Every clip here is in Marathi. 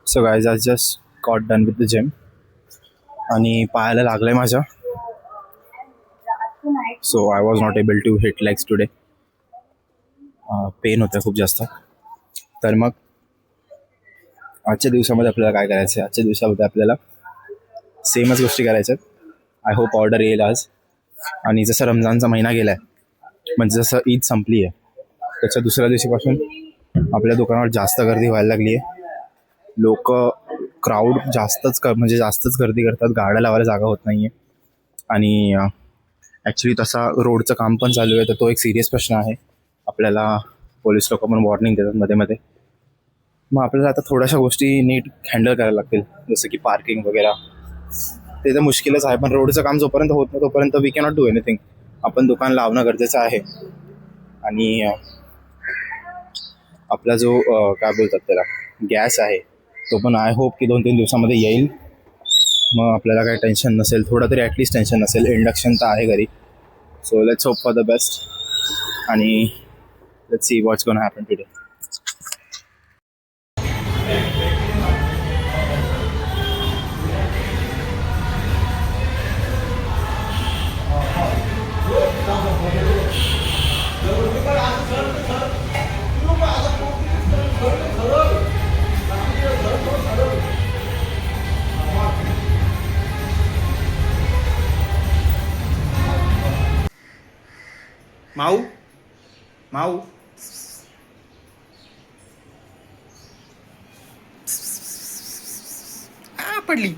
सो गाइज आज just got done with the gym आणि पायाला लागलं आहे माझ्या. So I was not able to hit legs today. Pain होतं खूप जास्त. तर मग आजच्या दिवसामध्ये आपल्याला काय करायचं आहे, आजच्या दिवसामध्ये आपल्याला सेमच गोष्टी करायच्या आहेत. आय होप ऑर्डर येईल आज. आणि जसं रमजानचा महिना गेला आहे, म्हणजे जसं ईद संपली आहे, त्याच्या दुसऱ्या दिवशीपासून आपल्या दुकानावर जास्त गर्दी व्हायला लागली आहे. लोक क्राऊड म्हणजे जास्तच गर्दी करतात. गाड्या लावायला जागा होत नाही आहे. आणि ॲक्च्युली तसा रोडचं काम पण चालू आहे, तर तो एक सिरियस प्रश्न आहे. आपल्याला पोलीस लोक पण वॉर्निंग देतात मध्ये मध्ये. मग आपल्याला आता थोड्याशा गोष्टी नीट हँडल करायला लागतील, जसं की पार्किंग वगैरे. ते तर मुश्किलच आहे, पण रोडचं काम जोपर्यंत होत नाही तोपर्यंत वी कॅनॉट डू एनिथिंग. आपण दुकान लावणं गरजेचं आहे. आणि आपला जो काय बोलतात त्याला गॅस आहे, तो पण आय होप की 2-3 दिवसामध्ये येईल. मग आपल्याला काही टेन्शन नसेल, थोडं तरी ॲटलिस्ट टेन्शन नसेल. इंडक्शन तर आहे घरी. So let's hope for the best आणि let's see what's gonna happen today. माऊ माऊ पडली.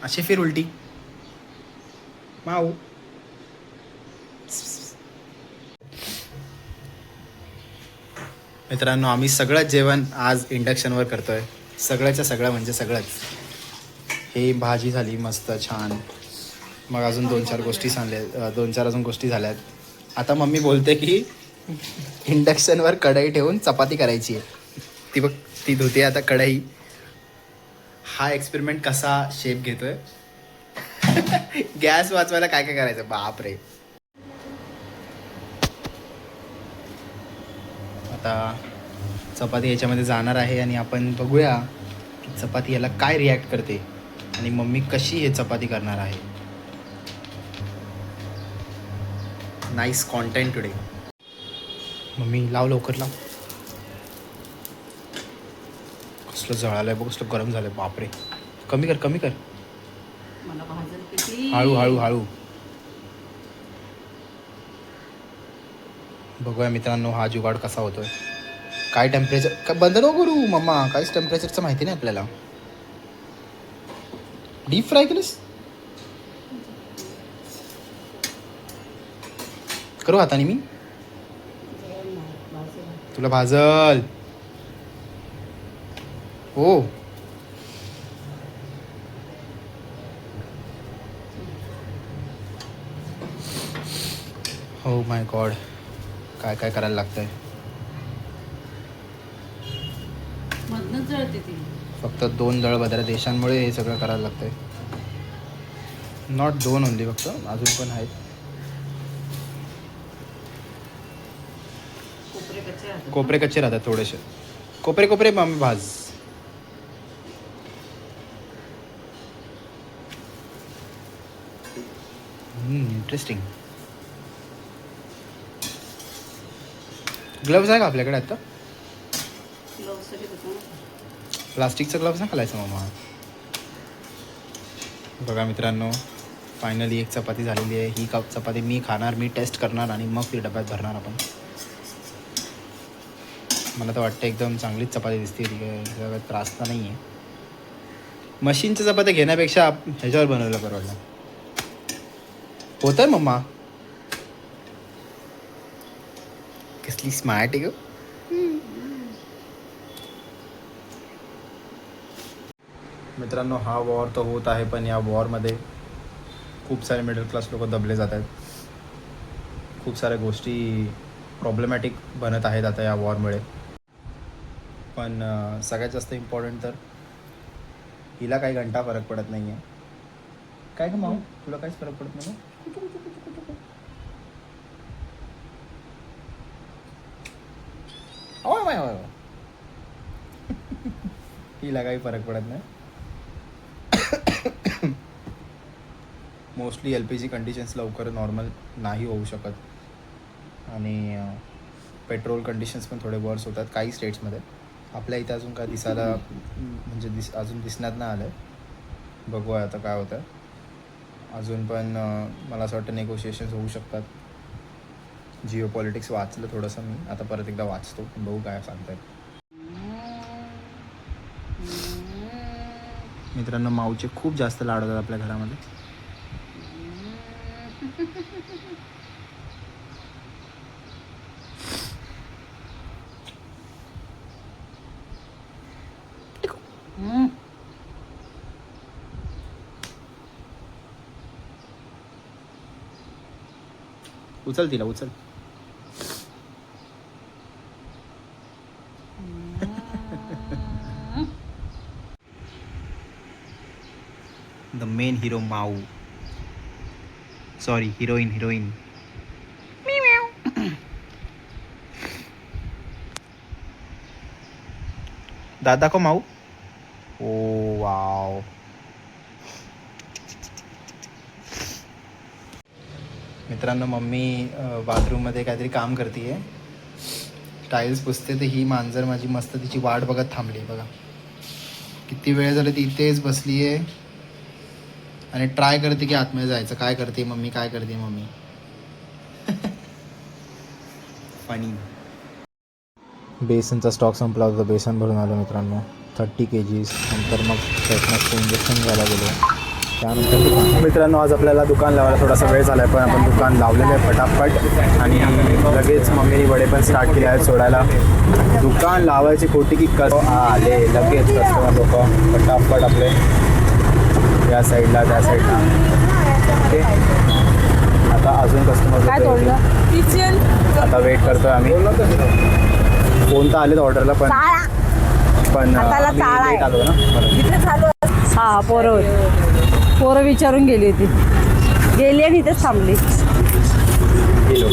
अशी फिर उलटी. माऊ मित्रांनो, आम्ही सगळंच जेवण आज इंडक्शनवर करतोय. सगळ्याच्या सगळं म्हणजे सगळंच. हे भाजी झाली मस्त छान. मग अजून 2-4 गोष्टी सांगल्या, 2-4 अजून गोष्टी झाल्यात. आता मम्मी बोलते की इंडक्शनवर कढई ठेवून चपाती करायची आहे. ती बघ, ती धुते आता कढई. हा एक्सपेरिमेंट कसा शेप घेतोय. गॅस वाचवायला काय काय करायचं, बाप रे. आता चपाती याच्यामध्ये जाणार आहे आणि आपण बघूया की चपाती याला काय रिॲक्ट करते आणि मम्मी कशी हे चपाती करणार आहे. Nice content today. मम्मी लाव, लवकर लाव. कसलं जळालंय बघ, कसलं गरम झालंय, बापरे. कमी कर, कमी कर. हळू हळू हळू. बघूया मित्रांनो हा जुगाड कसा होतोय. काय टेम्परेचर, काय बंद नको करू मम्मा, काहीच टेम्परेचरचं माहिती नाही आपल्याला. डीप फ्राय केलंस, करू हाताने मी. तुला भाजल हो. हो माय गॉड, काय काय करायला लागतंय. फक्त 2 दळभद्र देशांमुळे हे सगळं करायला लागतंय. नॉट 2 ओनली, फक्त अजून पण आहेत. कोपरे कच्चे राहतात थोडेसे. कोपरे कोपरे मम्मी भाज. इंटरेस्टिंग. ग्लव्स आहे का आपल्याकडे आता? प्लास्टिकचं ग्लव्स ना घालायचं मामा. बघा मित्रांनो, फायनली एक चपाती झालेली आहे. ही चपाती मी खाणार, मी टेस्ट करणार आणि मग ती डब्यात भरणार आपण. मला तर वाटतं एकदम चांगलीच चपाती दिसते. काही त्रास तर नाही आहे. मशीनच्या चपात्या घेण्यापेक्षा ह्याच्यावर बनवलं परवडलं. होत आहे मम्मा. कसली स्मार्ट आहे ग. मित्रांनो, हा वॉर तर होत आहे, पण या वॉरमध्ये खूप सारे मिडल क्लास लोक दबले जात आहेत. खूप साऱ्या गोष्टी प्रॉब्लेमॅटिक बनत आहेत आता या वॉरमुळे. पण सगळ्यात जास्त इम्पॉर्टंट तर हिला काही घंटा फरक पडत नाही आहे. काय का माऊ, तुला काहीच फरक पडत नाही. हिला काही फरक पडत नाही. मोस्टली LPG कंडिशन्स लवकर नॉर्मल नाही होऊ शकत आणि पेट्रोल कंडिशन्स पण थोडे वर्स होतात काही स्टेट्समध्ये. आपल्या इथे अजून काय दिसायला म्हणजे अजून दिसण्यात नाही आलं. बघूया आता काय होतं. अजून पण मला असं वाटतं नेगोशिएशन्स होऊ शकतात. जिओ पॉलिटिक्स वाचलं थोडंसं मी, आता परत एकदा वाचतो, बघू काय सांगतायत. मित्रांनो, माऊचे खूप जास्त लाड होतात आपल्या घरामध्ये. उचल तिला, उचल. The main hero Mau, sorry heroine. दादा को माऊ. ओ वाव. मित्रांनो, मम्मी बाथरूममध्ये काहीतरी काम करते. टाईल्स पुसते. तर ही मांजर माझी मस्त तिची वाट बघत थांबली. बघा किती वेळ झालं ती इथेच बसली आहे आणि ट्राय करते की आतमध्ये जायचं. काय करते मम्मी, काय करते मम्मी. फनी. बेसनचा स्टॉक संपला होता. बेसन भरून आलो मित्रांनो, 30 kgs. नंतर मग टेटनसचं इंजेक्शन घ्यायला गेलो. त्यानंतर मित्रांनो, आज आपल्याला दुकान लावायला थोडासा वेळ झाला आहे, पण आपण दुकान लावलेलं आहे फटाफट. आणि लगेच मम्मीने वडे पण स्टार्ट केले आहेत सोडायला. दुकान लावायची खोटी की आले लगेच कस्टमर लोक फटाफट आपले या साईडला त्या साईडला. ओके, आता अजून कस्टमर आता वेट करतोय आम्ही. फोन तर आलेत ऑर्डरला, पण लेट आलो ना. हा, पोरं विचारून गेली होती, गेली आणि इथेच थांबली. गेलो.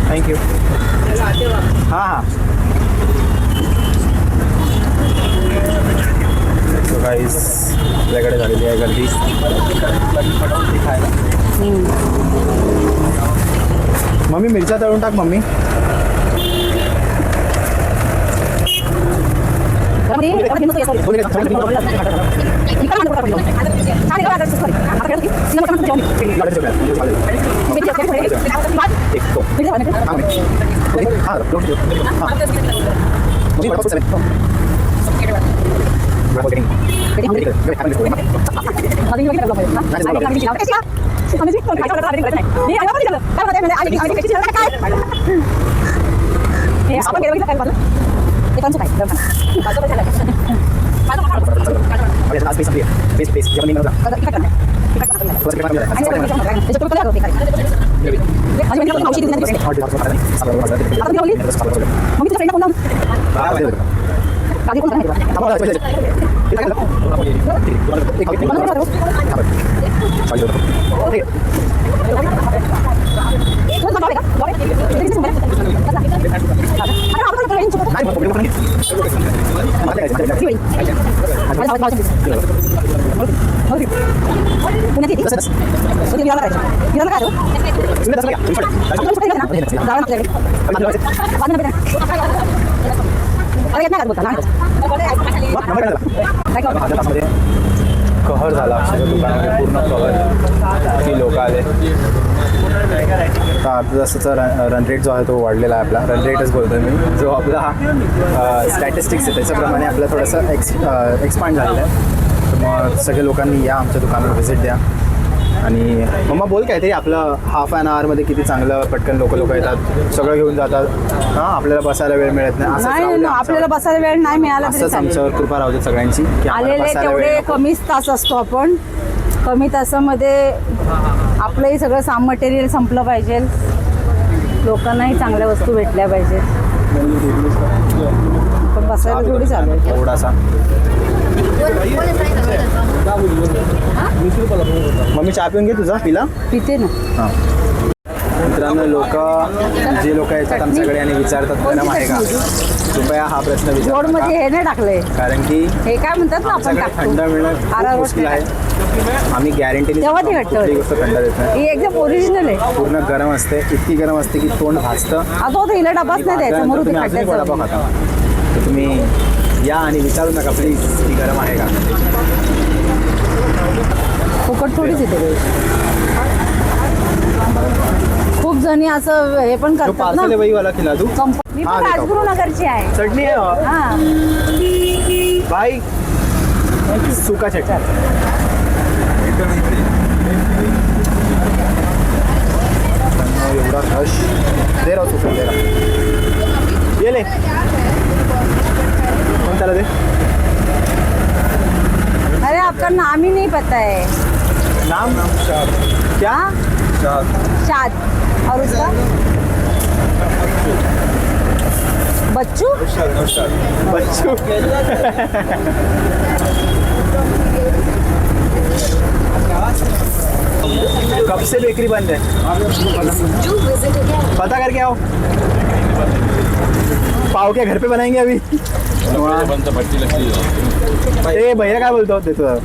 थँक्यू. हां सो गाईस, आपल्याकडे झालेली आहे गर्दी. मम्मी मिरच्या तळून टाक मम्मी. कहर झाला अक्षरशः दुकानामध्ये, पूर्ण कहर. किती लोक आले. तर अर्धा तासाचा रन रेट जो आहे तो वाढलेला आहे. आपला रन रेटच बोलतो मी, जो आपला स्टॅटिस्टिक्स आहे त्याच्याप्रमाणे आपला थोडंसं एक्सपांड झालेलं आहे. तर मग सगळ्या लोकांनी या आमच्या दुकानावर व्हिजिट द्या. आणि मम्मा बोल काहीतरी, आपलं हाफ ॲन आवरमध्ये किती चांगलं पटकन लोक येतात, सगळं घेऊन जातात. हां, आपल्याला बसायला वेळ मिळत नाही. आपल्याला बसायला वेळ नाही मिळाला, असंच आमच्यावर कृपा राहू दे सगळ्यांची. आलेले तेवढे कमीच तास असतो आपण. कमी तासामध्ये आपलंही सगळं मटेरियल संपलं पाहिजे, लोकांनाही चांगल्या वस्तू भेटल्या पाहिजेत. पण बसायला थोडी चालू आहे थोडासा. मम्मी चहा पिऊन घे तुझा, पिला पिते ना. हां मित्रांनो, जे लोक येतात आमच्याकडे आणि विचारतात गरम आहे का, कृपया हा प्रश्न गोड विचारू मध्ये नका. हे नाही टाकलंय, कारण की हे काय म्हणतात ना आपण आमच्याकडे थंड मिळणं खूप अरारोट मुश्किल आहे. आम्ही गॅरंटीने तेव्हा ती घट्ट होते. गोष्ट थंड देत नाही. ही एकदम ओरिजिनल आहे. पूर्ण गरम असते, इतकी गरम असते की तोंड भाजतं. आता होतं हिला डबाच नाही द्यायचा, मरू ते तुम्ही अजूनही वडापाव खड्ड्याचं. खाता तर तुम्ही या आणि विचारू नका प्लीज की गरम आहे का. फुकट थोडीच येते. खूप जणी असं हे पण जो करतात ना. पार्सल आहे वही वाला खिला तू. मी हाँ, पण देता हूँ. राजगुरुनगरची आहे. चटणी आहे हो. हा भाई सुका चटणी. एवढा रश दे रहा सुका दे रहा. ये ले कौन चला दे. अरे आपका नाम ही नहीं पता है. नाम क्या. शाद. और उसका बच्चू. बच्चू. कब से बेकरी बंद है, पता करके आओ. पाव क्या घर पे बनाएंगे अभी. ए भैया काय बोलतो देतो.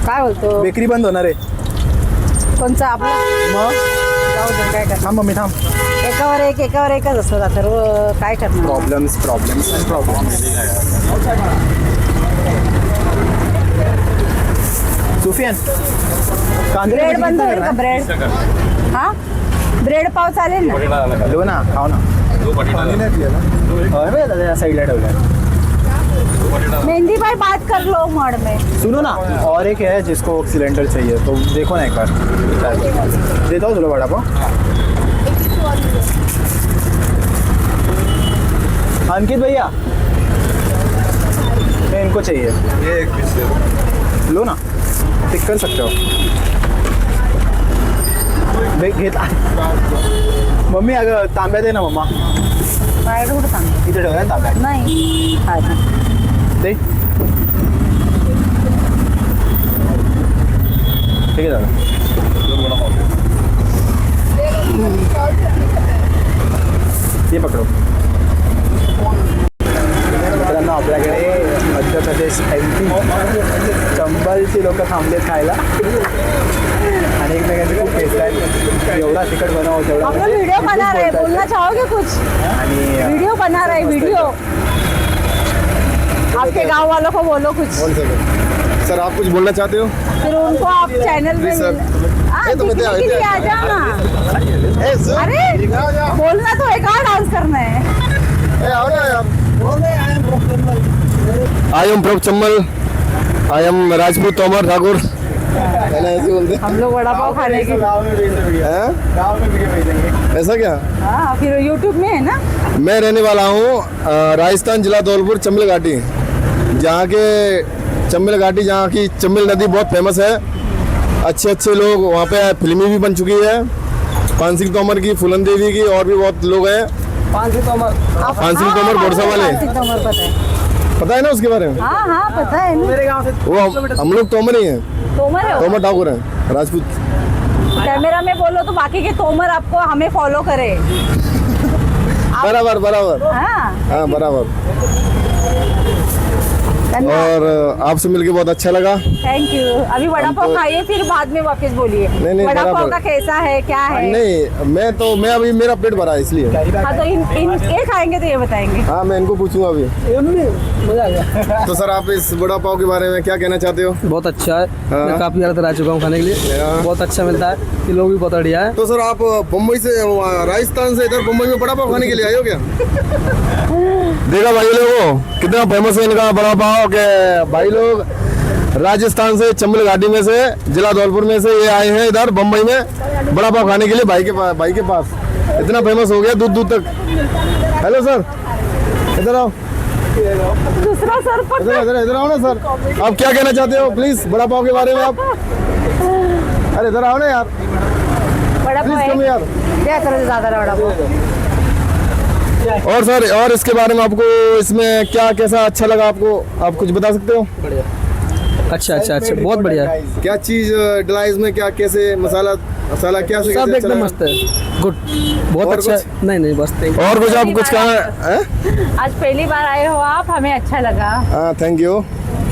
काय बोलतो. बेकरी बंद होणार आहे. कोणचा आपला. मग जाऊ दे, काय करणार. थांब मम्मी थांब. एकावर एकच असतो आता काय करणार. प्रॉब्लेम्स. सुफियान कांदे ब्रेड बंद होईल का ब्रेड. हा ब्रेड पाव चालेल ना. लो ना खाओ ना. दादा साईडला ठेवलं. मेहंदी भाई बात कर लो मड में. सुनो ना, और एक है जिसको सिलेंडर चाहिए तो देखो ना एक बार. देता हूँ तुला वड़ा पाव. अंकित भैया मैं इनको चाहिए. ये एक पीस लो ना, टिक कर सकते हो. घेत मम्मी अगं तांब्या दे ना मम्मा. बाहेर कुठं सांग. इथे ठेवूया तांब्या. नाही हा ना. दे. ठीक आहे दादा. ये पकडो. मित्रांनो, आपल्याकडे मध्य प्रदेश MP चंबलची लोक थांबलेत खायला आणि एकमेकांचे खूप टेस्ट आहेत. एवढा तिखट बनव तेवढा. हम लोग वीडियो बना रहे हैं, बोलना चाहोगे कुछ. आणि वीडियो बना रहे हैं, वीडियो. आपके गांव वालों को बोलो कुछ. सर आप कुछ बोलना चाहते हो. फिर उनको आप चैनल में सर. हाँ, तो मैं दिखने के लिए आ जाओ ना. ए, सर, अरे बोलना तो है, कहाँ डांस करना है. आओ ना यार. I am from Chambal. I am Rajput Tomar Thakur. ऐसे बोलते हम लोग वड़ा पाव खाने के. गाँव में भेज देंगे. हैं? गाँव में भेजेंगे. ऐसा क्या. हाँ फिर यूट्यूब में है ना. मैं रहने वाला हूँ राजस्थान जिला धौलपुर चंबल घाटी. जहाँ के चंबल घाटी, जहाँ की चंबल नदी बहुत फेमस है. अच्छे लोग वहाँ पे फिल्में भी बन चुकी है. पान सिंह तोमर की, फूलन देवी की, और भी बहुत लोग हैं. पान सिंह तोमर बोरसा वाले. पान सिंह तोमर पता है. पता है ना उसके बारे में. हाँ हाँ पता है ना. मेरे गाँव से वो हम लोग तोमर ही हैं. तोमर है वो. तोमर ठाकुर हैं राजपूत. कैमरा में बोलो तो बाकी के तोमर आपको हमें फॉलो करे. बराबर. हाँ हाँ बराबर. धन्यवाद. और आपसे मिलके बहुत अच्छा लगा. Thank you. अभी वड़ा पाव खाइए, फिर बाद में वापस बोलिए. नहीं, वड़ा पाव बराबर. का कैसा है, क्या है. नहीं मैं अभी मेरा पेट भरा है इसलिए. हाँ तो इन ये खाएंगे तो ये बताएंगे. हाँ मैं इनको पूछूंगा अभी. तो सर आप इस वड़ा पाव के बारे में क्या कहना चाहते हो. बहुत अच्छा है. हाँ। मैं काफी ज्यादा आ चुका हूँ खाने के लिए. हाँ। बहुत अच्छा मिलता है. ये लोग भी बहुत बढ़िया है. तो सर आप मुंबई से, राजस्थान से इधर मुंबई में वड़ा पाव खाने के लिए आए हो क्या. देखा भाई लोगों, कितना फेमस है इनका वड़ा पाव के. भाई लोग राजस्थान से चंबल घाटी में से, जिला धौलपुर में से ये आए हैं इधर मुंबई में वड़ा पाव खाने के लिए. भाई के पास इतना फेमस हो गया दूर तक. हेलो सर, इधर आओ. दूसरा सर पर इधर आओ ना सर. आप क्या कहना चाहते हो प्लीज वड़ा पाव के बारे में आप. अरे इधर आओ ना यार, वड़ा पाव प्लीज कम है. यार. क्या तरह ज्यादा वड़ा पाव. और सर, और इसके बारे में आपको इसमें क्या कैसा अच्छा लगा आपको, आप कुछ बता सकते हो. अच्छा अच्छा अच्छा बहुत बढ़िया है। क्या चीज डला इसमें, क्या कैसे मसाला मसाला क्या से सब कैसे एकदम चला? मस्त है, गुड, बहुत और अच्छा कुछ? है। नहीं नहीं बस thank you। और कुछ आप कुछ कहना है? आज पहली बार आए हो आप, हमें अच्छा लगा। हाँ थैंक यू,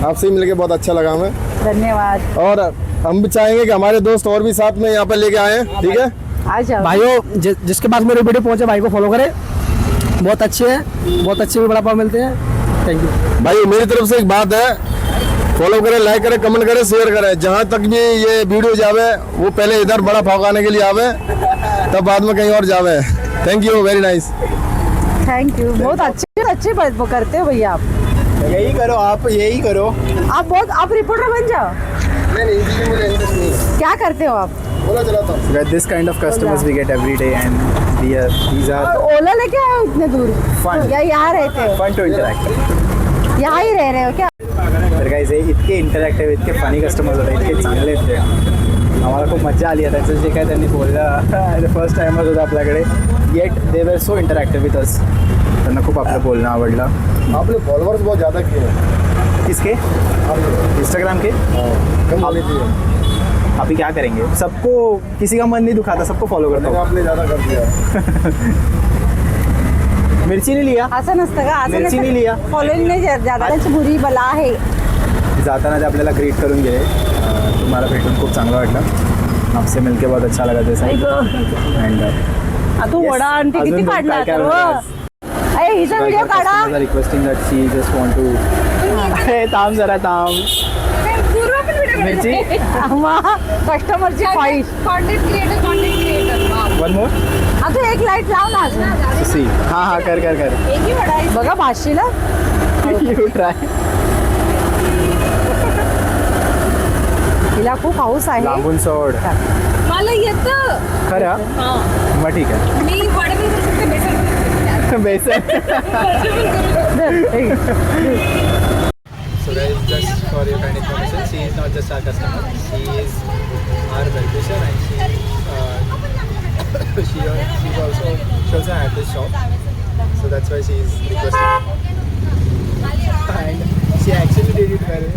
आपसे ही मिलके बहुत अच्छा लगा हमें। धन्यवाद। और हम भी चाहेंगे कि हमारे दोस्त और भी साथ में यहाँ पर लेके आए, ठीक है? आ जाओ। भाइयों जिसके पास मेरी वीडियो पहुंचे भाई को फॉलो करें, बहुत अच्छे हैं, बहुत अच्छे भी बड़ा पाव मिलते हैं। थैंक यू भाई मेरी तरफ से एक बात है, फॉलो करें, लाइक करें, कमेंट करें, शेयर करें। जहाँ तक भी ये वीडियो जावे वो पहले इधर बड़ा पाव खाने के लिए आवे, तब बाद में कहीं और जावे। Thank you, very nice. Thank you, बहुत अच्छे बात करते हो भैया आप। यही करो आप, यही करो। आप रिपोर्टर बन जाओ। नहीं मुझे इंटरेस्ट नहीं है, क्या करते हो आप? बोला चलाता हूँ। With this kind of customers we get every day and these are ओला लेके आए हो इतने दूर? Fun. या यहाँ रहते हो? fun to interact. यहाँ ही रह रहे हो क्या? तर गाईज हे इतके इंटरॅक्टिव्ह, इतके फनी कस्टमर्स होते, इतके चांगले होते. आम्हाला खूप मजा आली आहे त्यांचं जे काय त्यांनी बोललं. फर्स्ट टाइमच होतं आपल्याकडे, येट दे वर सो इंटरॅक्टिव्ह विथ अस. त्यांना खूप आपलं बोलणं आवडलं. आपने फॉलोअर्स बहुत ज़्यादा किए हैं। किसके? इंस्टाग्राम के. कम वाली थी, अभी क्या करेंगे, सबको किसी का मन नहीं दुखाता, सबको फॉलो करता हूँ. आपने ज़्यादा कर दिया। मिरची नाही लिया. असं नसतं का? असं मिरची नाही लिया. फॉलोइंग नाही ज्यादा बुरी बला आहे. जाताना ते आपल्याला ग्रीट करून गेले. तुम्हाला भेटून खूप चांगलं वाटलं. आपसे मिलके बहुत अच्छा लगा जैसा. तू वडा आणि ते किती काढला तर अरे हिचा व्हिडिओ काढा. Requesting that she just want to. थांब जरा थांब. मिरची. कस्टमरची ख्वाहिश. Content creator one more. तू एक लाईट लाव ना अजून. सी. हां हां कर कर कर. एकही वडा आहे. बघा भाषीला यू ट्राय. तिला खूप हाऊस आहे. लांबून सोड. मला येतं. खरं. मग ठीक आहे. मी वडा पण करू शकते, बेसन बेसन. So guys, just for your kind information, she is not just our customer, she is our well-wisher and she also had this shop, so that's why she is requesting, and she actually did it well.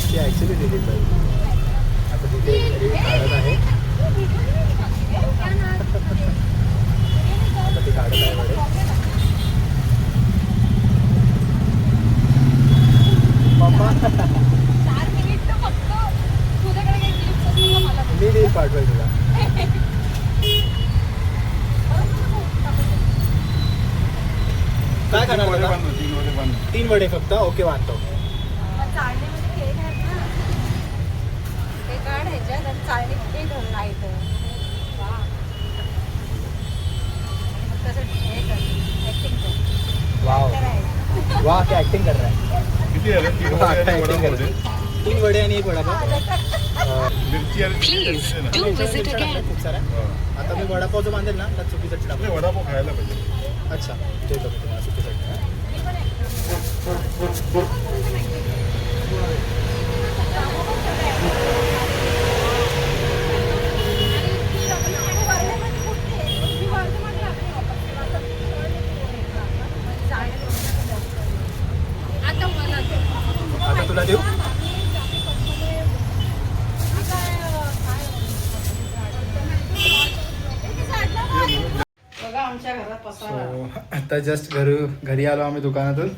She actually did it well. आता तिथे रील काढत आहे. आता ती काढत आहे वडे. मम्मा 4 मिनिट तर फक्त. तुझ्याकडे काही क्लिप्स असतील तर मला दे. मी रील पाठवेल तुला. काय करणार आता? 3 वडे फक्त. ओके बांधतो. मग चाळणीमध्ये केक आहेत ना, ते काढ ह्याच्यात आणि चाळणीत ते घाल नाही तर. वा. मग तसं हे कर, ऍक्टिंग कर. वाव. करायचं. वाह क्या ऍक्टिंग कर रहा है. वाह, क्या acting कर रहा है. 3 वडे आणि 1 वडापाव. खूप सारा. आता मी वडापाव जो बांधेल ना त्यात सुकी चटणी टाकू. वडापाव खायला पाहिजे. अच्छा देतो मी तुम्हाला सुकी चटणी. आता मला दे. आता तुला देऊ. बघा आमच्या घरात पसारा. आता जस्ट घरी आलो आम्ही दुकानातून.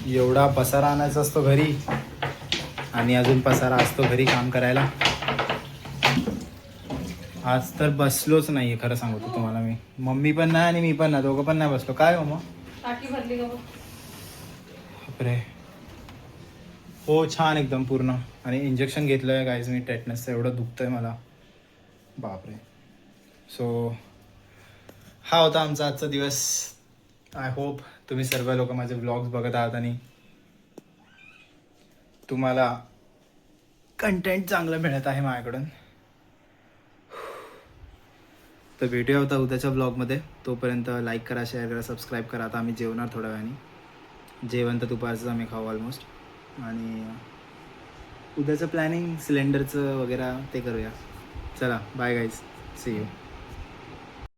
एवढा पसारा आणायचा असतो घरी आणि अजून पसारा असतो घरी काम करायला. आज तर बसलोच नाही आहे खरं सांगतो तुम्हाला मी. मम्मी पण नाही आणि मी पण नाही, दोघं पण नाही बसलो. काय मग टाकी भरली का बघ. बापरे. हो छान एकदम पूर्ण. आणि इंजेक्शन घेतलं आहे गाईज मी टेटनसचं. एवढं दुखतं आहे मला, बापरे. सो हा होता आमचा आजचा दिवस. आय होप तुम्ही सर्व लोक माझे व्लॉग्स बघत आहात आणि तुम्हाला कंटेंट चांगलं मिळत आहे माझ्याकडून. तर भेटूया होता उद्याच्या ब्लॉगमध्ये. तोपर्यंत लाईक करा, शेअर करा, सबस्क्राईब करा. आता आम्ही जेवणार थोड्या वेळाने. जेवण तर दुपारचं आम्ही खाऊ ऑलमोस्ट. आणि उद्याचं प्लॅनिंग सिलेंडरचं वगैरे ते करूया. चला बाय गाईज, सी यू.